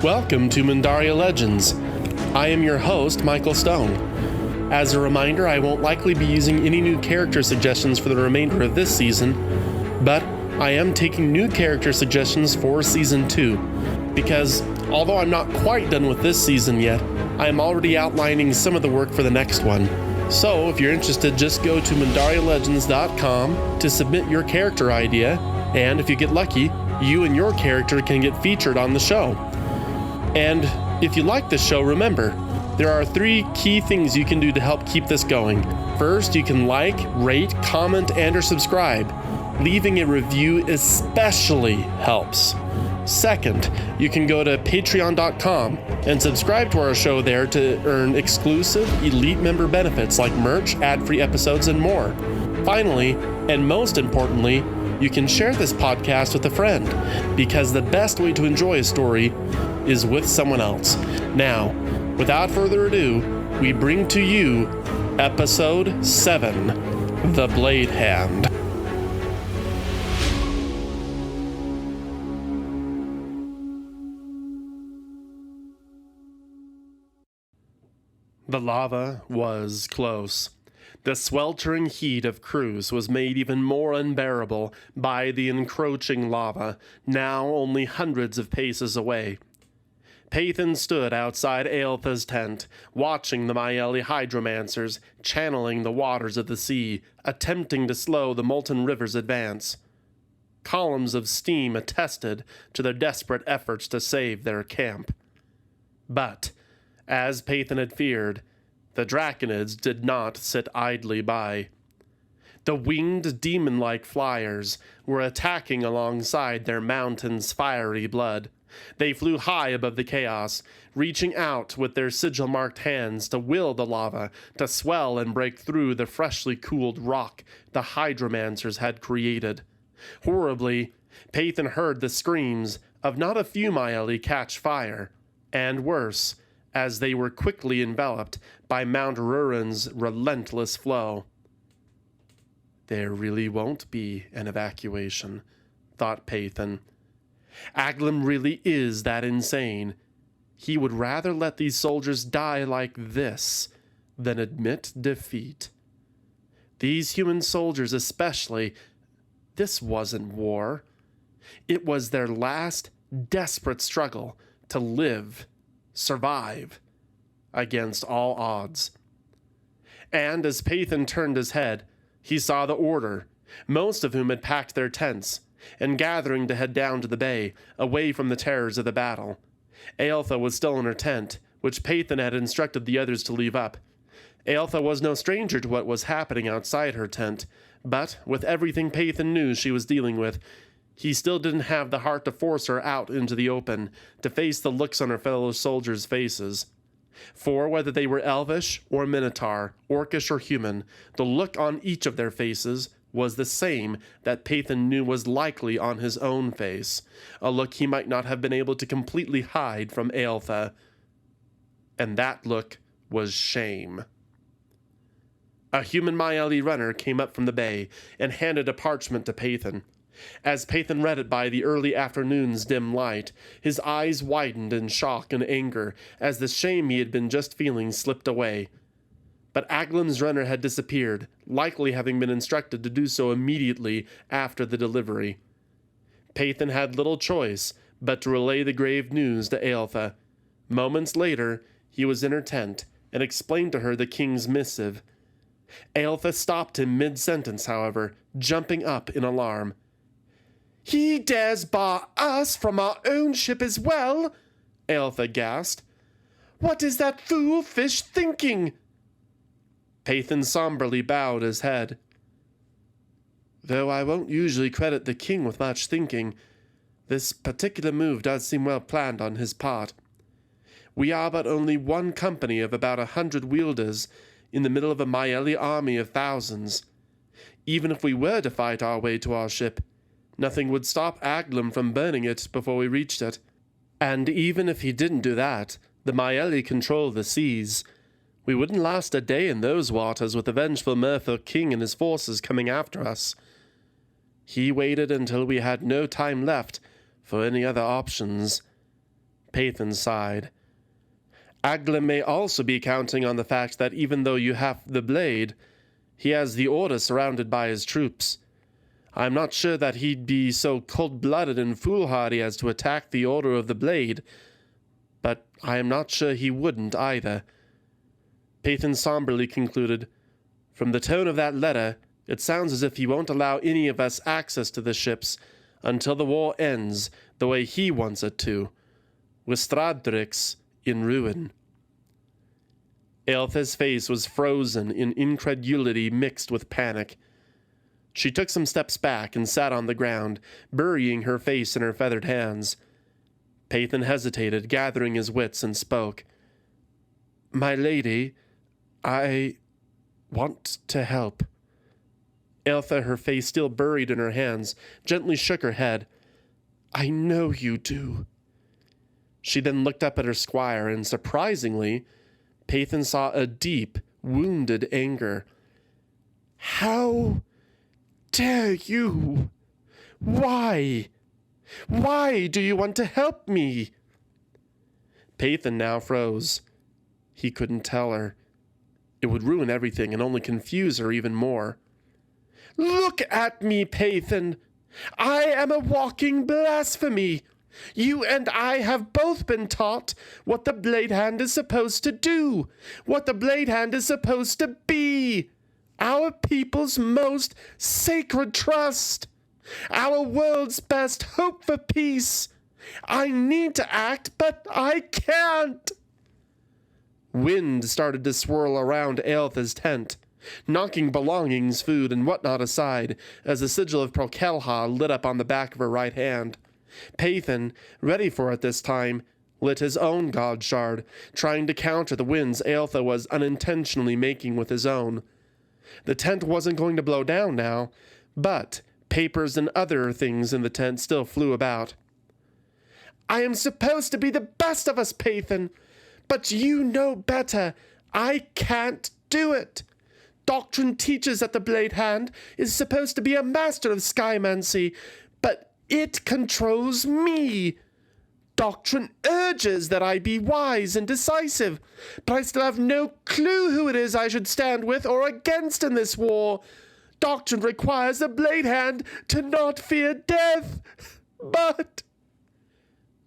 Welcome to Mundaria Legends. I am your host, Michael Stone. As a reminder, I won't likely be using any new character suggestions for the remainder of this season, but I am taking new character suggestions for Season 2, because although I'm not quite done with this season yet, I am already outlining some of the work for the next one. So if you're interested, just go to MundariaLegends.com to submit your character idea, and if you get lucky, you and your character can get featured on the show. And if you like this show, remember, there are 3 key things you can do to help keep this going. First, you can like, rate, comment, and/or subscribe. Leaving a review especially helps. Second, you can go to patreon.com and subscribe to our show there to earn exclusive elite member benefits like merch, ad-free episodes, and more. Finally, and most importantly, you can share this podcast with a friend, because the best way to enjoy a story is with someone else. Now, without further ado, we bring to you Episode 7, The Bladehand. The lava was close. The sweltering heat of Cruz was made even more unbearable by the encroaching lava, now only hundreds of paces away. Pathan stood outside Aeltha's tent, watching the Maeli hydromancers channeling the waters of the sea, attempting to slow the molten river's advance. Columns of steam attested to their desperate efforts to save their camp. But, as Pathan had feared, the Drakonids did not sit idly by. The winged demon-like flyers were attacking alongside their mountain's fiery blood. They flew high above the chaos, reaching out with their sigil-marked hands to will the lava to swell and break through the freshly cooled rock the hydromancers had created. Horribly, Pathan heard the screams of not a few Maeli catch fire, and worse, as they were quickly enveloped by Mount Rurin's relentless flow. There really won't be an evacuation, thought Pathan. Aglum really is that insane. He would rather let these soldiers die like this than admit defeat. These human soldiers especially, this wasn't war. It was their last desperate struggle to live, survive, against all odds. And as Pathan turned his head, he saw the Order, most of whom had packed their tents, and gathering to head down to the bay, away from the terrors of the battle. Aeltha was still in her tent, which Pathan had instructed the others to leave up. Aeltha was no stranger to what was happening outside her tent, but with everything Pathan knew she was dealing with, he still didn't have the heart to force her out into the open, to face the looks on her fellow soldiers' faces. For whether they were elvish or minotaur, orcish or human, the look on each of their faces was the same that Pathan knew was likely on his own face, a look he might not have been able to completely hide from Aeltha. And that look was shame. A human Maeli runner came up from the bay and handed a parchment to Pathan. As Pathan read it by the early afternoon's dim light, his eyes widened in shock and anger as the shame he had been just feeling slipped away. But Aglum's runner had disappeared, likely having been instructed to do so immediately after the delivery. Pathan had little choice but to relay the grave news to Aeltha. Moments later, he was in her tent and explained to her the king's missive. Aeltha stopped him mid-sentence, however, jumping up in alarm. "He dares bar us from our own ship as well," Aeltha gasped. "What is that fool fish thinking?" Pathan somberly bowed his head. "Though I won't usually credit the king with much thinking, this particular move does seem well planned on his part. We are but only one company of about 100 wielders in the middle of a Maeli army of thousands. Even if we were to fight our way to our ship, nothing would stop Aglum from burning it before we reached it. And even if he didn't do that, the Maeli control the seas. We wouldn't last a day in those waters with the vengeful Merfolk king and his forces coming after us. He waited until we had no time left for any other options. Pathan sighed. Agle may also be counting on the fact that even though you have the blade, he has the Order surrounded by his troops. I'm not sure that he'd be so cold-blooded and foolhardy as to attack the Order of the Blade, but I am not sure he wouldn't either. Pathan somberly concluded, From the tone of that letter, it sounds as if he won't allow any of us access to the ships until the war ends the way he wants it to, with Stradrix in ruin. Aeltha's face was frozen in incredulity mixed with panic. She took some steps back and sat on the ground, burying her face in her feathered hands. Pathan hesitated, gathering his wits, and spoke. My lady, I want to help. Aeltha, her face still buried in her hands, gently shook her head. I know you do. She then looked up at her squire, and surprisingly, Pathan saw a deep, wounded anger. How dare you? Why? Why do you want to help me? Pathan now froze. He couldn't tell her. It would ruin everything and only confuse her even more. Look at me, Pathan. I am a walking blasphemy. You and I have both been taught what the Bladehand is supposed to do, what the Bladehand is supposed to be. Our people's most sacred trust. Our world's best hope for peace. I need to act, but I can't. Wind started to swirl around Aeltha's tent, knocking belongings, food, and whatnot aside as the sigil of Prokelha lit up on the back of her right hand. Pathan, ready for it this time, lit his own god shard, trying to counter the winds Aeltha was unintentionally making with his own. The tent wasn't going to blow down now, but papers and other things in the tent still flew about. I am supposed to be the best of us, Pathan, but you know better. I can't do it. Doctrine teaches that the Bladehand is supposed to be a master of skymancy, but it controls me. Doctrine urges that I be wise and decisive, but I still have no clue who it is I should stand with or against in this war. Doctrine requires the Bladehand to not fear death, but...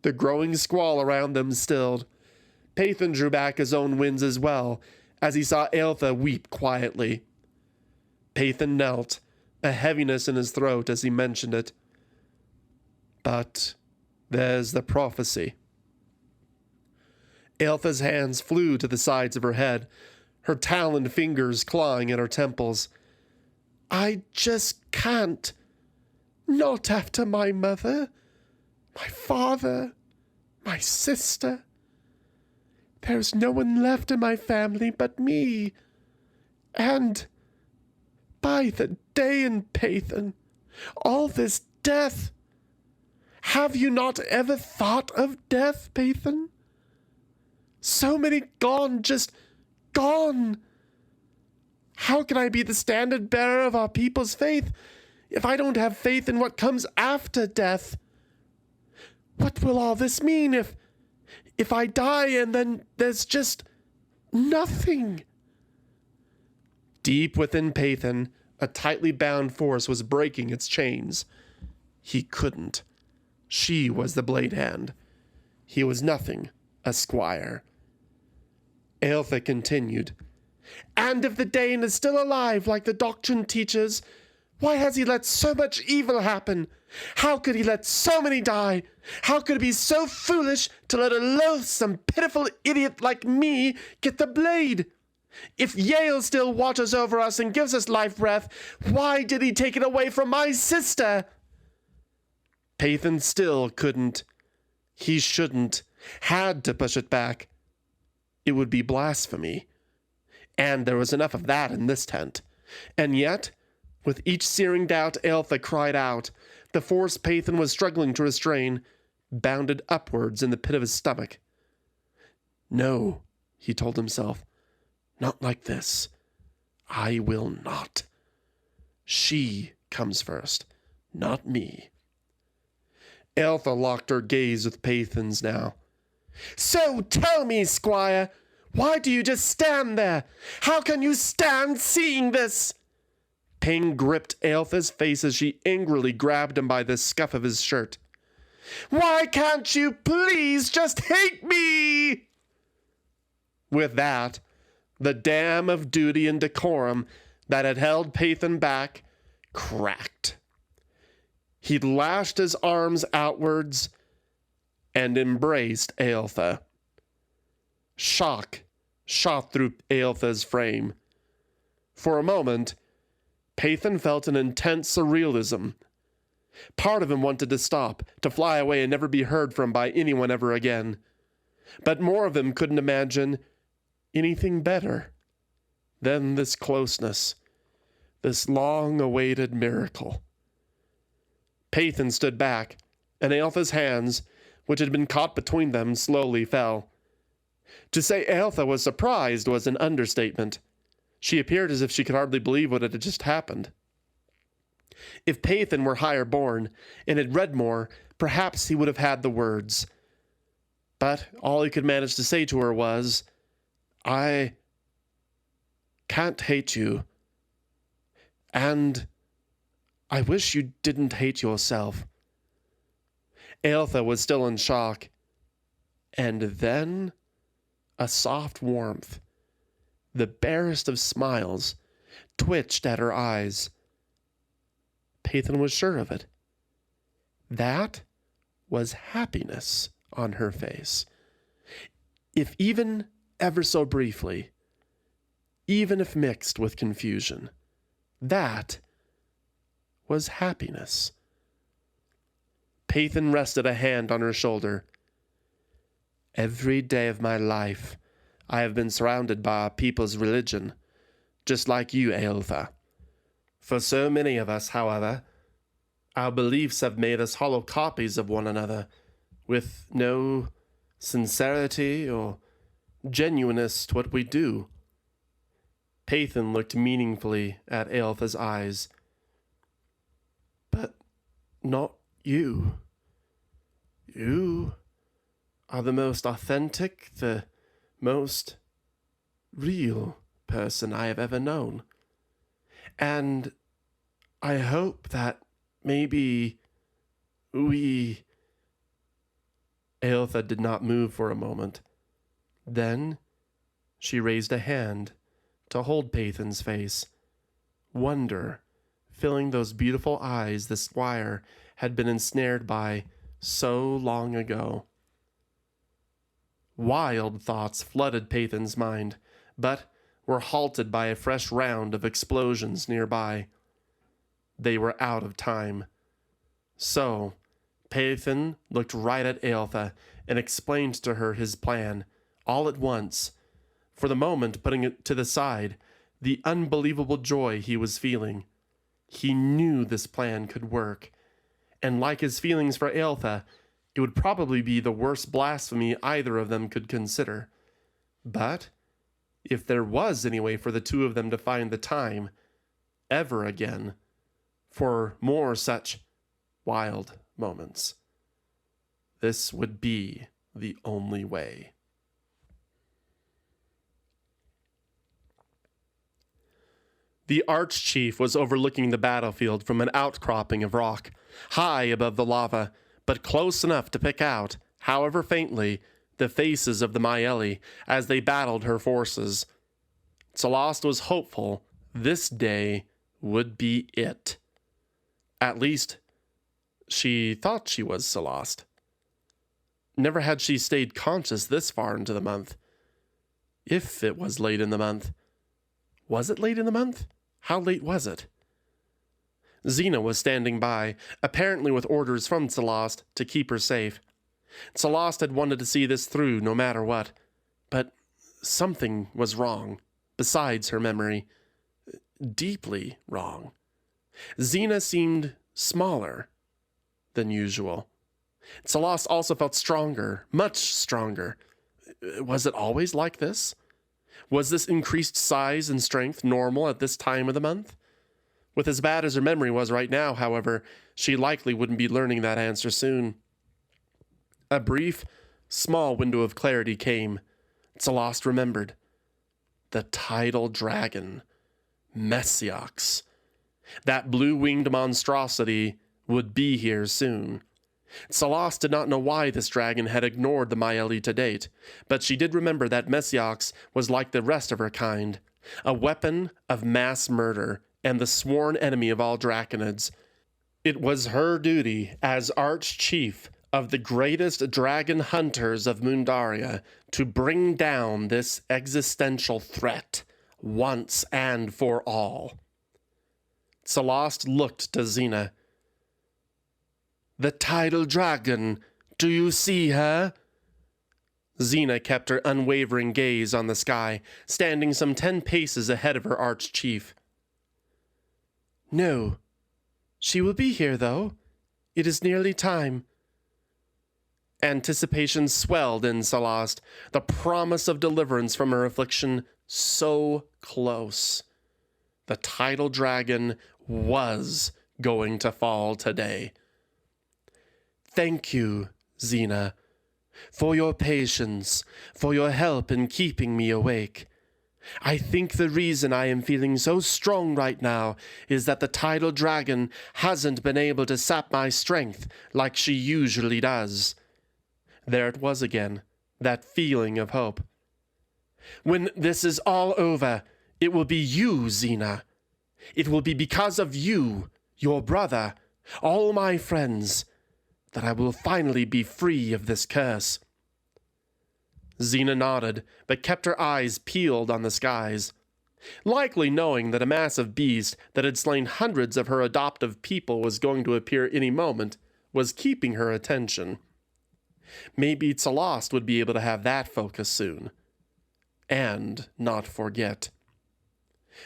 The growing squall around them stilled. Pathan drew back his own winds as well, as he saw Aeltha weep quietly. Pathan knelt, a heaviness in his throat as he mentioned it. But there's the prophecy. Aeltha's hands flew to the sides of her head, her taloned fingers clawing at her temples. I just can't. Not after my mother, my father, my sister. There's no one left in my family but me. And, by the Daein, Pathan, all this death. Have you not ever thought of death, Pathan? So many gone, just gone. How can I be the standard bearer of our people's faith if I don't have faith in what comes after death? What will all this mean if I die and then there's just nothing? Deep within Pathan, a tightly bound force was breaking its chains. He couldn't. She was the Bladehand. He was nothing, a squire. Aeltha continued. And if the Daein is still alive like the doctrine teaches, why has he let so much evil happen? How could he let so many die? How could he be so foolish to let a loathsome, pitiful idiot like me get the blade? If Yale still watches over us and gives us life breath, why did he take it away from my sister? Pathan still couldn't. He shouldn't. Had to push it back. It would be blasphemy. And there was enough of that in this tent. And yet, with each searing doubt Aeltha cried out, the force Pathan was struggling to restrain bounded upwards in the pit of his stomach. No, he told himself, not like this. I will not. She comes first, not me. Aeltha locked her gaze with Pathan's now. So tell me, Squire, why do you just stand there? How can you stand seeing this? Pain gripped Aeltha's face as she angrily grabbed him by the scuff of his shirt. Why can't you please just hate me? With that, the dam of duty and decorum that had held Pathan back cracked. He lashed his arms outwards and embraced Aeltha. Shock shot through Aeltha's frame. For a moment, Pathan felt an intense surrealism. Part of him wanted to stop, to fly away and never be heard from by anyone ever again. But more of him couldn't imagine anything better than this closeness, this long-awaited miracle. Pathan stood back, and Aeltha's hands, which had been caught between them, slowly fell. To say Aeltha was surprised was an understatement. She appeared as if she could hardly believe what had just happened. If Pathan were higher born and had read more, perhaps he would have had the words. But all he could manage to say to her was, I can't hate you. And I wish you didn't hate yourself. Aeltha was still in shock. And then a soft warmth, the barest of smiles, twitched at her eyes. Pathan was sure of it. That was happiness on her face. If even ever so briefly, even if mixed with confusion, that was happiness. Pathan rested a hand on her shoulder. Every day of my life, I have been surrounded by our people's religion, just like you, Aeltha. For so many of us, however, our beliefs have made us hollow copies of one another, with no sincerity or genuineness to what we do. Pathan looked meaningfully at Aeltha's eyes. But not you. You are the most authentic, the most real person I have ever known. And I hope that maybe we... Aeltha did not move for a moment. Then she raised a hand to hold Pathan's face. Wonder filling those beautiful eyes the squire had been ensnared by so long ago. Wild thoughts flooded Pathan's mind, but were halted by a fresh round of explosions nearby. They were out of time. So, Pathan looked right at Aeltha and explained to her his plan, all at once, for the moment putting it to the side, the unbelievable joy he was feeling. He knew this plan could work, and like his feelings for Aeltha, it would probably be the worst blasphemy either of them could consider. But if there was any way for the two of them to find the time, ever again, for more such wild moments, this would be the only way. The Archchief was overlooking the battlefield from an outcropping of rock, high above the lava, but close enough to pick out, however faintly, the faces of the Maelli as they battled her forces. Celeste was hopeful this day would be it. At least, she thought she was Celeste. Never had she stayed conscious this far into the month. If it was late in the month. Was it late in the month? How late was it? Xena was standing by, apparently with orders from Celeste to keep her safe. Celeste had wanted to see this through no matter what, but something was wrong, besides her memory. Deeply wrong. Xena seemed smaller than usual. Celeste also felt stronger, much stronger. Was it always like this? Was this increased size and strength normal at this time of the month? With as bad as her memory was right now, however, she likely wouldn't be learning that answer soon. A brief, Small window of clarity came. Celeste remembered. The tidal dragon. Messiox. That blue-winged monstrosity would be here soon. Celeste did not know why this dragon had ignored the Maeli to date, but she did remember that Messiox was like the rest of her kind, a weapon of mass murder and the sworn enemy of all Drakonids. It was her duty as Arch-Chief of the greatest dragon hunters of Mundaria to bring down this existential threat once and for all. Celeste looked to Xena. The tidal dragon, do you see her? Xena kept her unwavering gaze on the sky, standing some 10 paces ahead of her Arch-Chief. No. She will be here, though. It is nearly time. Anticipation swelled in Celeste, the promise of deliverance from her affliction so close. The tidal dragon was going to fall today. Thank you, Xena, for your patience, for your help in keeping me awake. I think the reason I am feeling so strong right now is that the tidal dragon hasn't been able to sap my strength like she usually does. There it was again, that feeling of hope. When this is all over, it will be you, Xena. It will be because of you, your brother, all my friends, that I will finally be free of this curse. Xena nodded, but kept her eyes peeled on the skies, likely knowing that a massive beast that had slain hundreds of her adoptive people was going to appear any moment, was keeping her attention. Maybe Celeste would be able to have that focus soon. And not forget.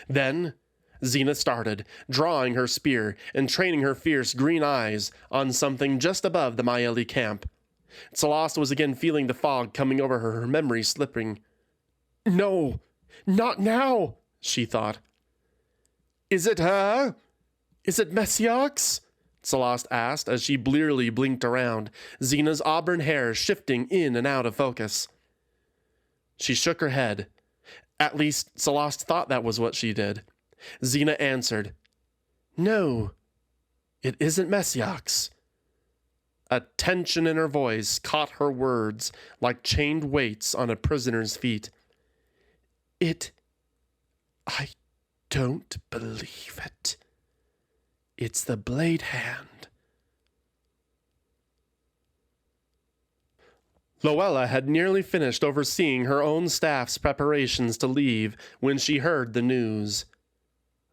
Then, Xena started, drawing her spear and training her fierce green eyes on something just above the Maeli camp. Celeste was again feeling the fog coming over her, her memory slipping. No, not now, she thought. Is it her? Is it Messiox? Celeste asked as she blearily blinked around, Xena's auburn hair shifting in and out of focus. She shook her head. At least Celeste thought that was what she did. Xena answered, No, it isn't Messiox. A tension in her voice caught her words like chained weights on a prisoner's feet. I don't believe it. It's the Bladehand. Loella had nearly finished overseeing her own staff's preparations to leave when she heard the news.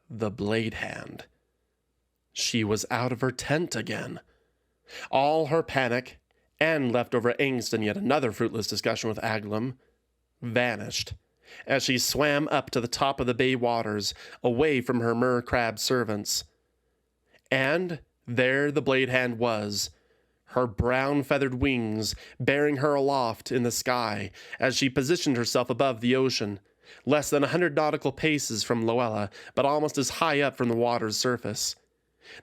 The Bladehand. She was out of her tent again. All her panic, and leftover angst and yet another fruitless discussion with Aglum, vanished as she swam up to the top of the bay waters, away from her mer-crab servants. And there the Bladehand was, her brown-feathered wings bearing her aloft in the sky as she positioned herself above the ocean, less than 100 nautical paces from Loella, but almost as high up from the water's surface.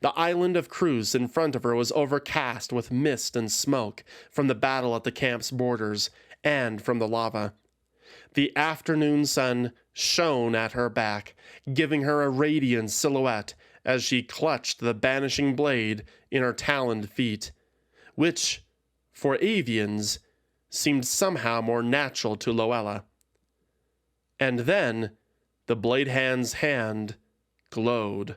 The island of Cruz in front of her was overcast with mist and smoke from the battle at the camp's borders and from the lava. The afternoon sun shone at her back, giving her a radiant silhouette as she clutched the banishing blade in her taloned feet, which, for avians, seemed somehow more natural to Loella. And then the Bladehand's hand glowed.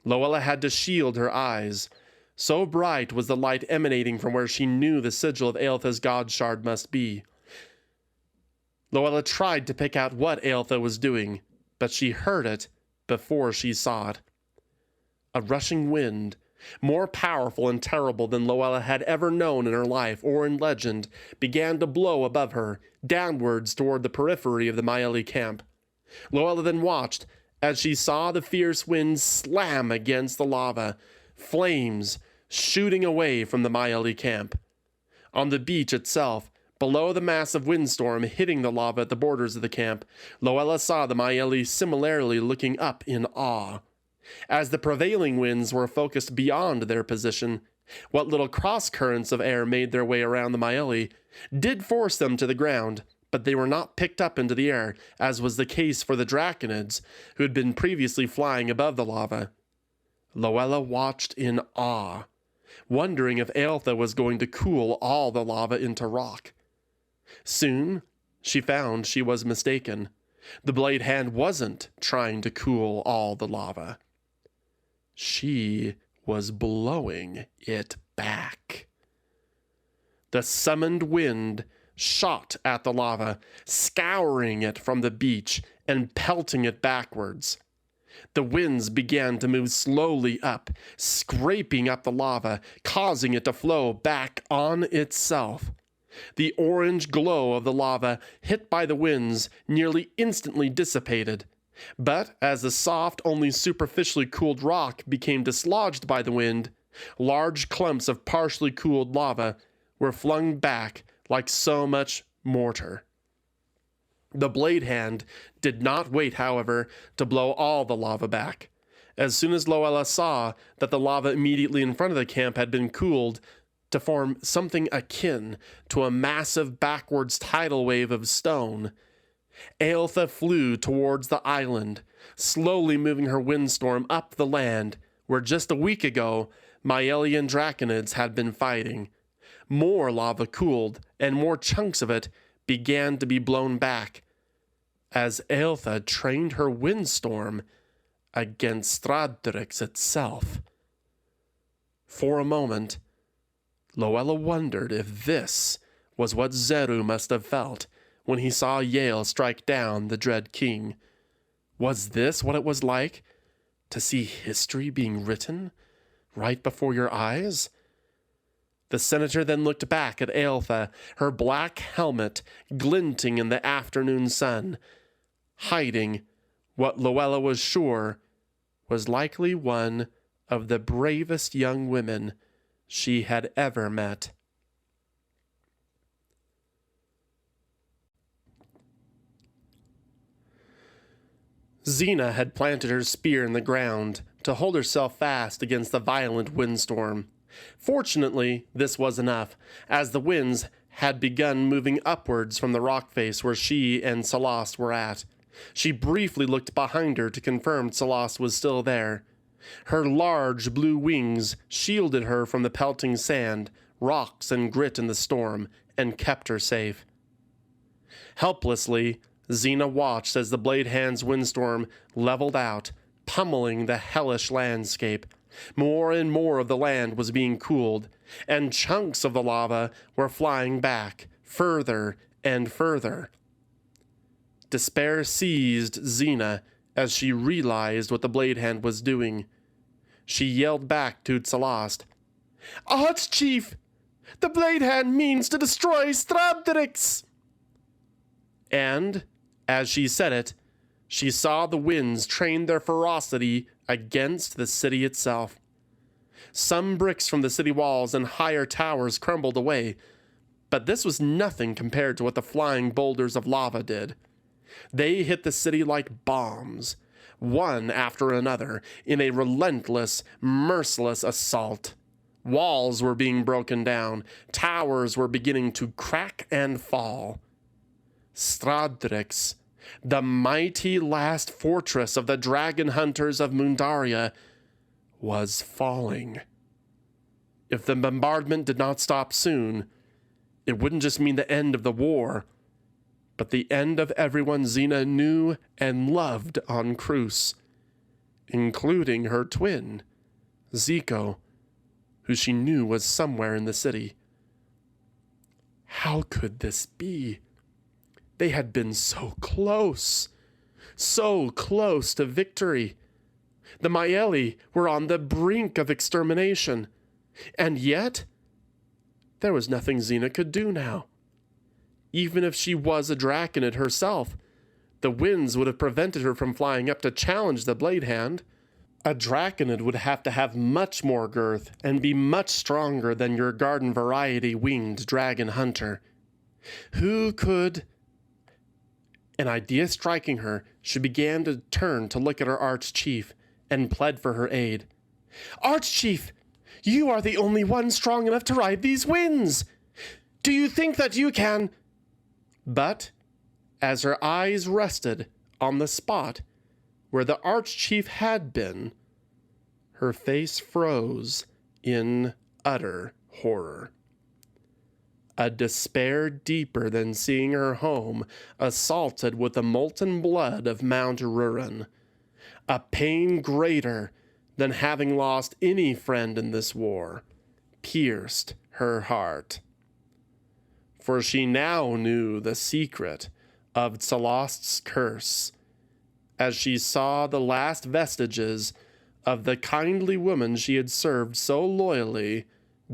Loella had to shield her eyes. So bright was the light emanating from where she knew the sigil of Aeltha's god shard must be. Loella tried to pick out what Aeltha was doing, but she heard it before she saw it. A rushing wind, more powerful and terrible than Loella had ever known in her life or in legend, began to blow above her, downwards toward the periphery of the Maeli camp. Loella then watched as she saw the fierce wind slam against the lava, flames shooting away from the Maeli camp. On the beach itself, below the massive windstorm hitting the lava at the borders of the camp, Loella saw the Maeli similarly looking up in awe. As the prevailing winds were focused beyond their position, what little cross-currents of air made their way around the Maeli did force them to the ground, but they were not picked up into the air, as was the case for the Drakonids, who had been previously flying above the lava. Luella watched in awe, wondering if Aeltha was going to cool all the lava into rock. Soon, she found she was mistaken. The Bladehand wasn't trying to cool all the lava. She was blowing it back. The summoned wind shot at the lava, scouring it from the beach and pelting it backwards. The winds began to move slowly up, scraping up the lava, causing it to flow back on itself. The orange glow of the lava, hit by the winds, nearly instantly dissipated. But as the soft, only superficially cooled rock became dislodged by the wind, large clumps of partially cooled lava were flung back like so much mortar. The Bladehand did not wait, however, to blow all the lava back. As soon as Luella saw that the lava immediately in front of the camp had been cooled to form something akin to a massive backwards tidal wave of stone, Aeltha flew towards the island, slowly moving her windstorm up the land where just a week ago Maelian Drakonids had been fighting. More lava cooled, and more chunks of it began to be blown back as Aeltha trained her windstorm against Stradrix itself. For a moment, Luella wondered if this was what Zeru must have felt when he saw Yale strike down the dread king. Was this what it was like to see history being written right before your eyes? The senator then looked back at Aeltha, her black helmet glinting in the afternoon sun, hiding what Luella was sure was likely one of the bravest young women she had ever met. Xena had planted her spear in the ground to hold herself fast against the violent windstorm. Fortunately, this was enough, as the winds had begun moving upwards from the rock face where she and Celeste were at. She briefly looked behind her to confirm Celeste was still there. Her large blue wings shielded her from the pelting sand, rocks, and grit in the storm, and kept her safe. Helplessly, Xena watched as the Bladehand's windstorm leveled out, pummeling the hellish landscape. More and more of the land was being cooled, and chunks of the lava were flying back, further and further. Despair seized Xena as she realized what the Bladehand was doing. She yelled back to Celeste, "Archchief! The Bladehand means to destroy Stradrix!" And, as she said it, she saw the winds train their ferocity against the city itself. Some bricks from the city walls and higher towers crumbled away, but this was nothing compared to what the flying boulders of lava did. They hit the city like bombs, one after another, in a relentless, merciless assault. Walls were being broken down, towers were beginning to crack and fall. Stradrix, the mighty last fortress of the dragon hunters of Mundaria, was falling. If the bombardment did not stop soon, it wouldn't just mean the end of the war, but the end of everyone Xena knew and loved on Cruz, including her twin, Zico, who she knew was somewhere in the city. How could this be? They had been so close to victory. The Maeli were on the brink of extermination, and yet there was nothing Xena could do now. Even if she was a Draconid herself, the winds would have prevented her from flying up to challenge the Bladehand. A Draconid would have to have much more girth and be much stronger than your garden variety winged dragon hunter. Who could... An idea striking her, she began to turn to look at her Archchief and pled for her aid. "Archchief, you are the only one strong enough to ride these winds. Do you think that you can? But as her eyes rested on the spot where the Archchief had been, her face froze in utter horror. A despair deeper than seeing her home assaulted with the molten blood of Mount Rurin. A pain greater than having lost any friend in this war pierced her heart. For she now knew the secret of Tsalost's curse, as she saw the last vestiges of the kindly woman she had served so loyally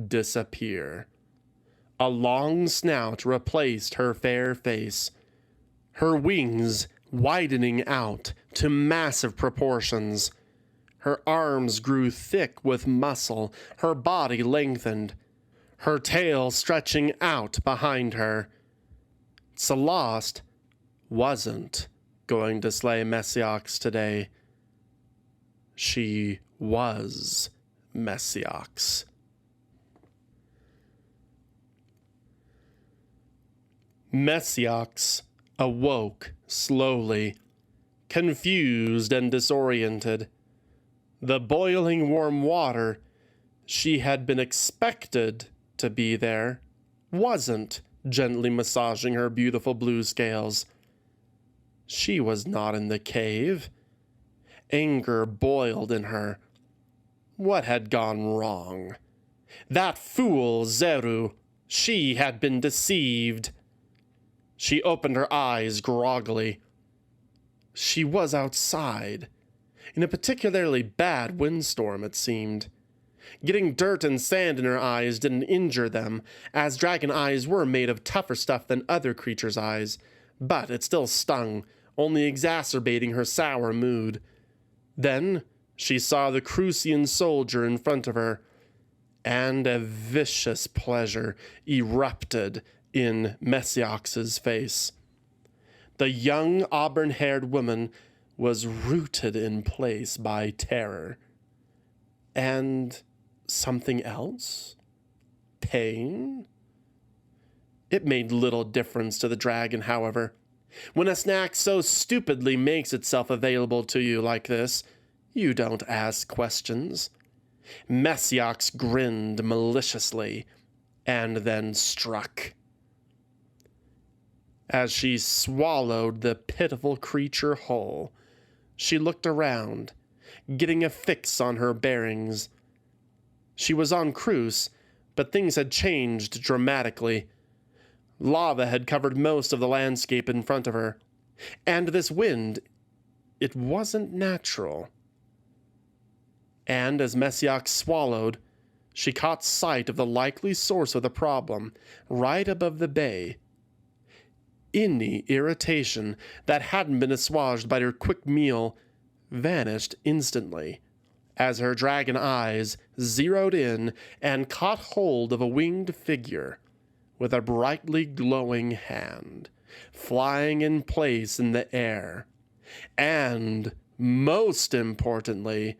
disappear. A long snout replaced her fair face, her wings widening out to massive proportions. Her arms grew thick with muscle, her body lengthened, her tail stretching out behind her. Tsalost wasn't going to slay Messiox today. She was Messiox. Messiox awoke slowly, confused and disoriented. The boiling warm water she had been expected to be there wasn't gently massaging her beautiful blue scales. She was not in the cave. Anger boiled in her. What had gone wrong? That fool Zeru! She had been deceived. She opened her eyes groggily. She was outside, in a particularly bad windstorm, it seemed. Getting dirt and sand in her eyes didn't injure them, as dragon eyes were made of tougher stuff than other creatures' eyes, but it still stung, only exacerbating her sour mood. Then she saw the Crucian soldier in front of her, and a vicious pleasure erupted in Messiox's face. The young auburn-haired woman was rooted in place by terror. And something else? Pain? It made little difference to the dragon, however. When a snack so stupidly makes itself available to you like this, you don't ask questions. Messiox grinned maliciously, and then struck. As she swallowed the pitiful creature whole, she looked around, getting a fix on her bearings. She was on Cruz, but things had changed dramatically. Lava had covered most of the landscape in front of her, and this wind, it wasn't natural. And as Messiox swallowed, she caught sight of the likely source of the problem right above the bay. Any irritation that hadn't been assuaged by her quick meal vanished instantly, as her dragon eyes zeroed in and caught hold of a winged figure with a brightly glowing hand, flying in place in the air, and, most importantly,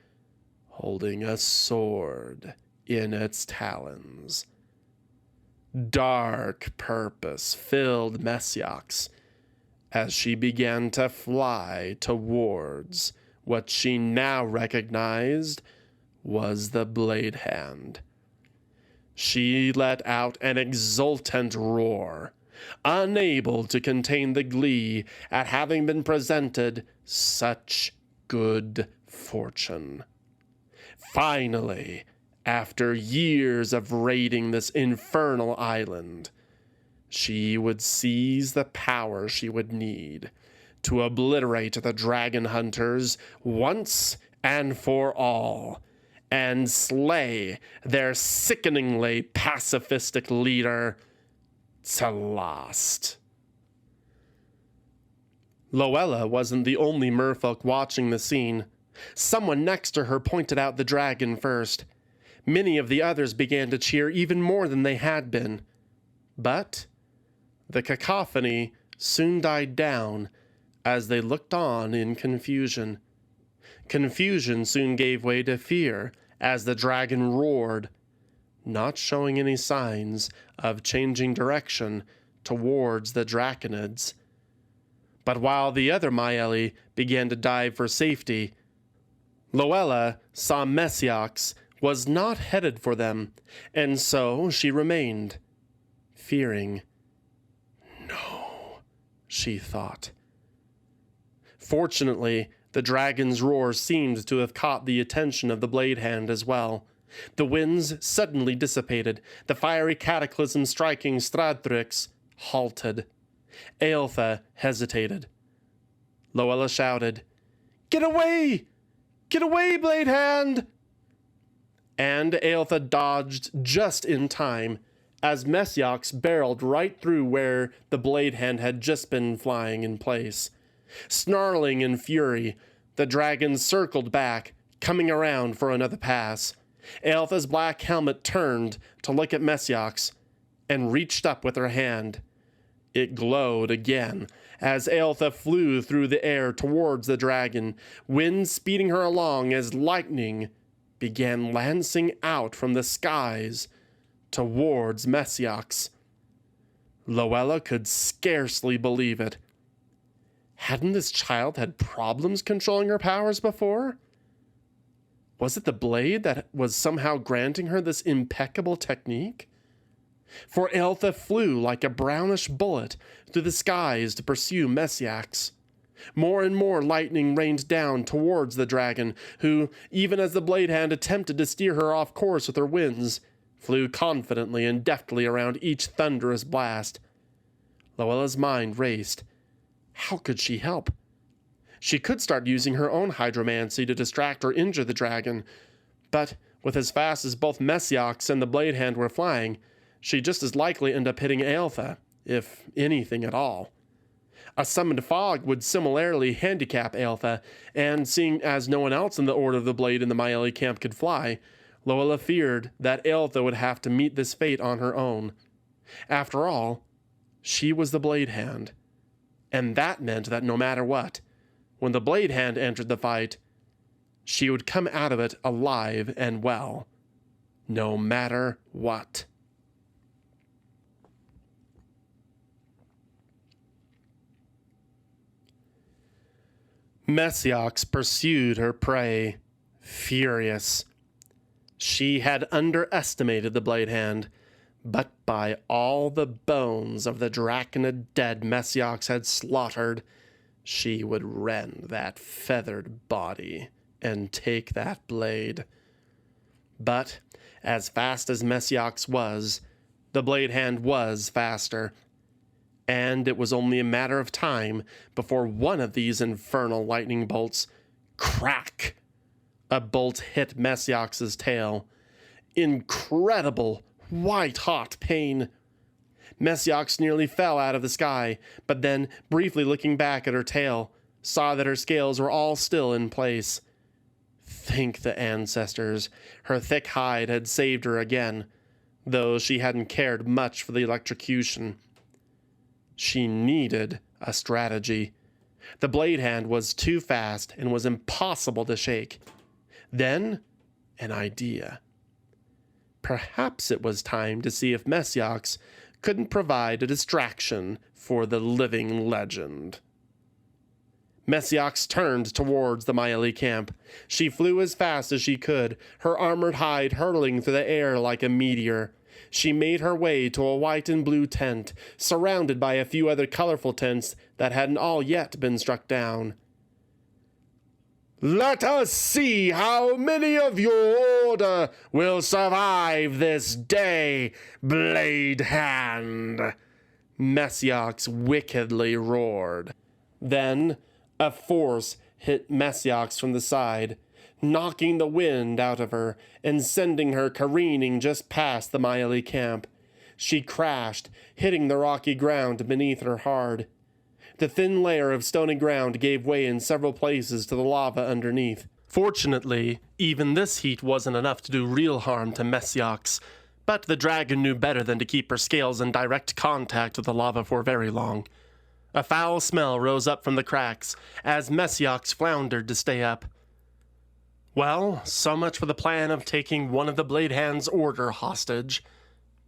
holding a sword in its talons. Dark purpose filled Messiox as she began to fly towards what she now recognized was the Bladehand. She let out an exultant roar, unable to contain the glee at having been presented such good fortune. Finally, after years of raiding this infernal island, she would seize the power she would need to obliterate the dragon hunters once and for all, and slay their sickeningly pacifistic leader, Tsalost. Loella wasn't the only merfolk watching the scene. Someone next to her pointed out the dragon first. Many of the others began to cheer even more than they had been. But the cacophony soon died down as they looked on in confusion. Confusion soon gave way to fear as the dragon roared. not showing any signs of changing direction towards the Drakonids. But while the other Maeli began to dive for safety, Luella saw Mesiax was not headed for them, and so she remained, fearing. No, she thought. Fortunately, the dragon's roar seemed to have caught the attention of the Bladehand as well. The winds suddenly dissipated, the fiery cataclysm striking Stradrix halted. Aeltha hesitated. Luella shouted, "Get away! Get away, Bladehand!" And Aeltha dodged just in time, as Mesiax barreled right through where the Bladehand had just been flying in place. Snarling in fury, the dragon circled back, coming around for another pass. Aeltha's black helmet turned to look at Mesiax, and reached up with her hand. It glowed again, as Aeltha flew through the air towards the dragon, wind speeding her along as lightning began lancing out from the skies towards Mesiax. Luella could scarcely believe it. Hadn't this child had problems controlling her powers before? Was it the blade that was somehow granting her this impeccable technique? For Aeltha flew like a brownish bullet through the skies to pursue Mesiax. More and more lightning rained down towards the dragon, who, even as the Bladehand attempted to steer her off course with her winds, flew confidently and deftly around each thunderous blast. Luella's mind raced. How could she help? She could start using her own hydromancy to distract or injure the dragon, but with as fast as both Mesiax and the Bladehand were flying, she'd just as likely end up hitting Aeltha, if anything at all. A summoned fog would similarly handicap Aeltha, and seeing as no one else in the Order of the Blade in the Maeli camp could fly, Luella feared that Aeltha would have to meet this fate on her own. After all, she was the Bladehand, and that meant that no matter what, when the Bladehand entered the fight, she would come out of it alive and well, no matter what. Mesiax pursued her prey, furious. She had underestimated the Bladehand, but by all the bones of the Draconid dead Mesiax had slaughtered, she would rend that feathered body and take that blade. But, as fast as Mesiax was, the Bladehand was faster, and it was only a matter of time before one of these infernal lightning bolts, crack! A bolt hit Mesiax's tail. Incredible, white-hot pain. Mesiax nearly fell out of the sky, but then, briefly looking back at her tail, saw that her scales were all still in place. Thank the ancestors, her thick hide had saved her again, though she hadn't cared much for the electrocution. She needed a strategy. The Bladehand was too fast and was impossible to shake. Then, an idea. Perhaps it was time to see if Mesiax couldn't provide a distraction for the living legend. Mesiax turned towards the Maeli camp. She flew as fast as she could, her armored hide hurtling through the air like a meteor. She made her way to a white and blue tent, surrounded by a few other colorful tents that hadn't all yet been struck down. "Let us see how many of your order will survive this day, Bladehand," Mesiax wickedly roared. Then a force hit Mesiax from the side, knocking the wind out of her and sending her careening just past the Maeli camp. She crashed, hitting the rocky ground beneath her hard. The thin layer of stony ground gave way in several places to the lava underneath. Fortunately, even this heat wasn't enough to do real harm to Mesiax, but the dragon knew better than to keep her scales in direct contact with the lava for very long. A foul smell rose up from the cracks as Mesiax floundered to stay up. Well, so much for the plan of taking one of the Bladehand's order hostage.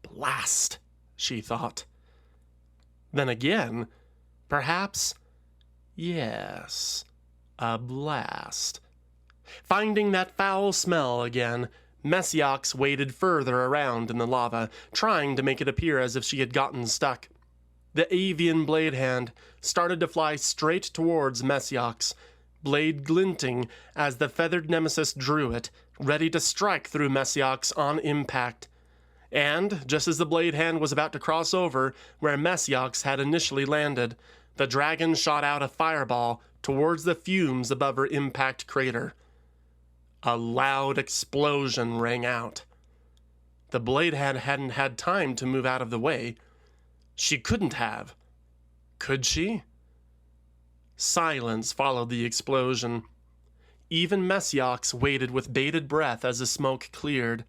Blast, she thought. Then again, perhaps, yes, a blast. Finding that foul smell again, Messiox waded further around in the lava, trying to make it appear as if she had gotten stuck. The avian Bladehand started to fly straight towards Messiox, blade glinting as the feathered nemesis drew it, ready to strike through Messiox on impact. And, just as the Bladehand was about to cross over where Messiox had initially landed, the dragon shot out a fireball towards the fumes above her impact crater. A loud explosion rang out. The Bladehand hadn't had time to move out of the way. She couldn't have. Could she? Silence followed the explosion. Even Messiox waited with bated breath as the smoke cleared.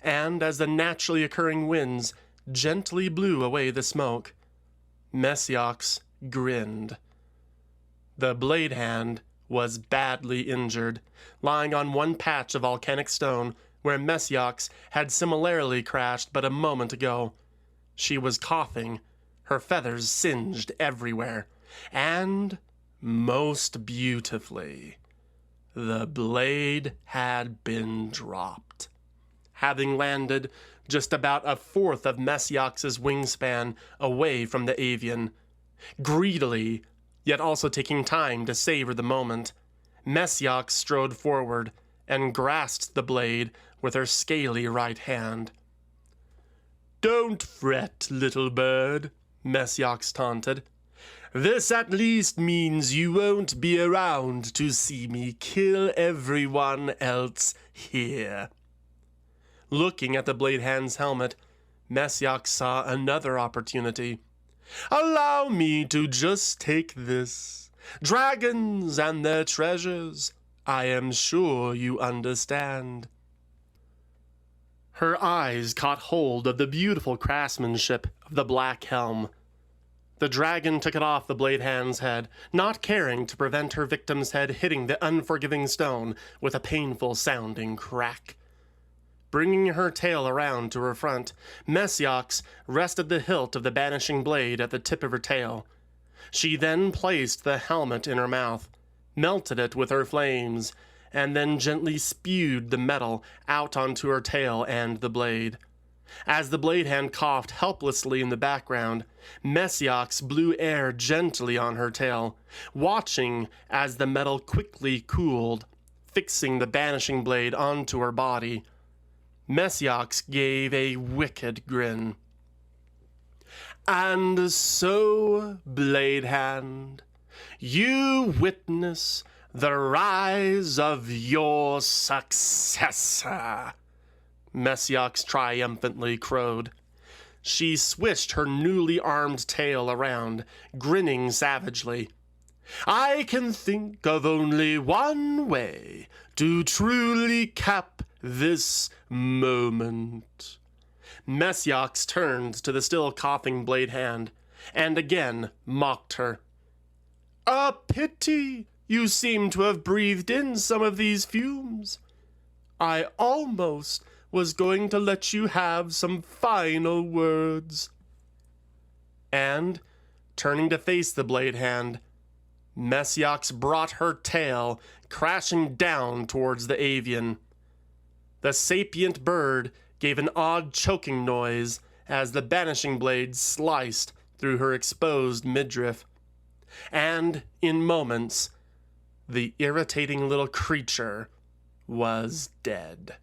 And as the naturally occurring winds gently blew away the smoke, Messiox grinned. The Bladehand was badly injured, lying on one patch of volcanic stone where Messiox had similarly crashed but a moment ago. She was coughing, her feathers singed everywhere, and, most beautifully, the blade had been dropped, having landed just about a fourth of Messiox's wingspan away from the avian. Greedily, yet also taking time to savor the moment, Messiox strode forward and grasped the blade with her scaly right hand. "Don't fret, little bird," Messiox taunted. "This at least means you won't be around to see me kill everyone else here." Looking at the Bladehand's helmet, Messiox saw another opportunity. "Allow me to just take this. Dragons and their treasures. I am sure you understand." Her eyes caught hold of the beautiful craftsmanship of the black helm. The dragon took it off the Bladehand's head, not caring to prevent her victim's head hitting the unforgiving stone with a painful-sounding crack. Bringing her tail around to her front, Messiox rested the hilt of the banishing blade at the tip of her tail. She then placed the helmet in her mouth, melted it with her flames, and then gently spewed the metal out onto her tail and the blade. As the Bladehand coughed helplessly in the background, Messiox blew air gently on her tail, watching as the metal quickly cooled, fixing the banishing blade onto her body. Messiox gave a wicked grin. "And so, Bladehand, you witness the rise of your successor," Messiox triumphantly crowed. She swished her newly armed tail around, grinning savagely. "I can think of only one way to truly cap this moment." Messiox turned to the still coughing Bladehand, and again mocked her. "A pity you seem to have breathed in some of these fumes. I almost was going to let you have some final words." And, turning to face the Bladehand, Messiox brought her tail crashing down towards the avian. The sapient bird gave an odd choking noise as the banishing blade sliced through her exposed midriff. And, in moments, the irritating little creature was dead.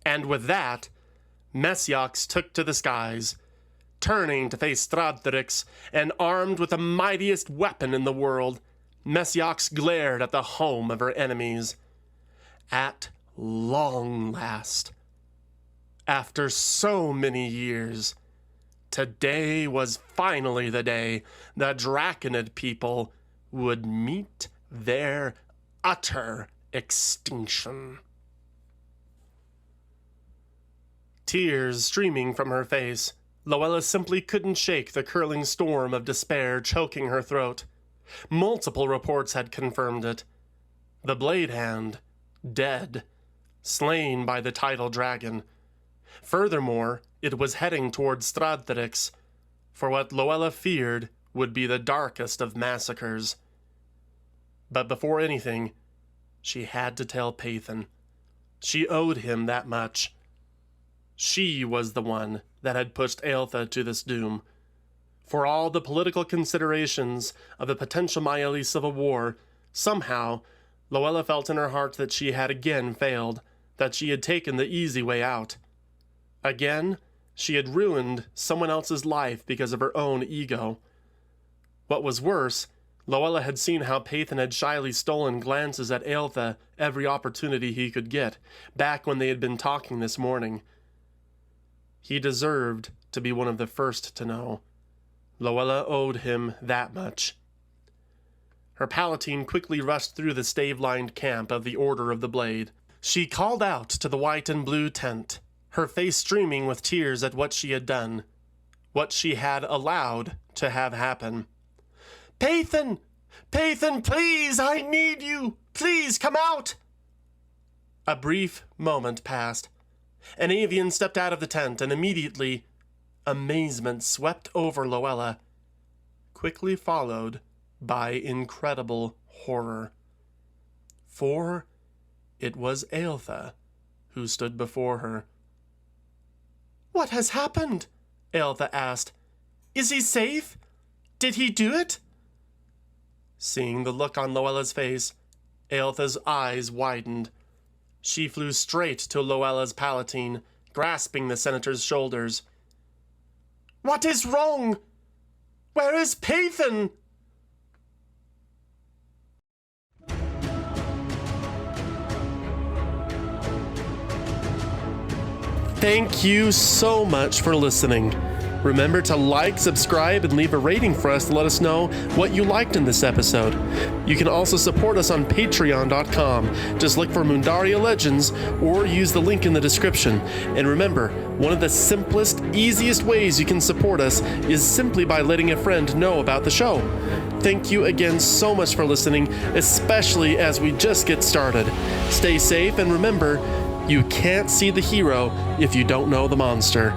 And with that, Messiox took to the skies, turning to face Stradthrix, and armed with the mightiest weapon in the world, Messiox glared at the home of her enemies. At long last, after so many years, today was finally the day the Draconid people would meet their utter extinction. Tears streaming from her face, Luella simply couldn't shake the curling storm of despair choking her throat. Multiple reports had confirmed it. The Bladehand dead, slain by the tidal dragon. Furthermore, it was heading towards Stradthrix, for what Luella feared would be the darkest of massacres. But before anything, she had to tell Pathan. She owed him that much. She was the one that had pushed Aeltha to this doom. For all the political considerations of a potential Maeli civil war, somehow, Luella felt in her heart that she had again failed, that she had taken the easy way out. Again, she had ruined someone else's life because of her own ego. What was worse, Luella had seen how Pathan had shyly stolen glances at Aeltha every opportunity he could get, back when they had been talking this morning. He deserved to be one of the first to know. Luella owed him that much. Her Palatine quickly rushed through the stave-lined camp of the Order of the Blade. She called out to the white and blue tent, her face streaming with tears at what she had done, what she had allowed to have happen. "Pathan! Pathan, please! I need you! Please, come out!" A brief moment passed. An avian stepped out of the tent, and immediately, amazement swept over Luella, quickly followed by incredible horror. For it was Aeltha who stood before her. "What has happened?" Aeltha asked. "Is he safe? Did he do it?" Seeing the look on Luella's face, Aeltha's eyes widened. She flew straight to Luella's Palatine, grasping the senator's shoulders. "What is wrong? Where is Pathan?" Thank you so much for listening. Remember to like, subscribe, and leave a rating for us to let us know what you liked in this episode. You can also support us on patreon.com. Just look for Mundaria Legends or use the link in the description. And remember, one of the simplest, easiest ways you can support us is simply by letting a friend know about the show. Thank you again so much for listening, especially as we just get started. Stay safe, and remember, you can't see the hero if you don't know the monster.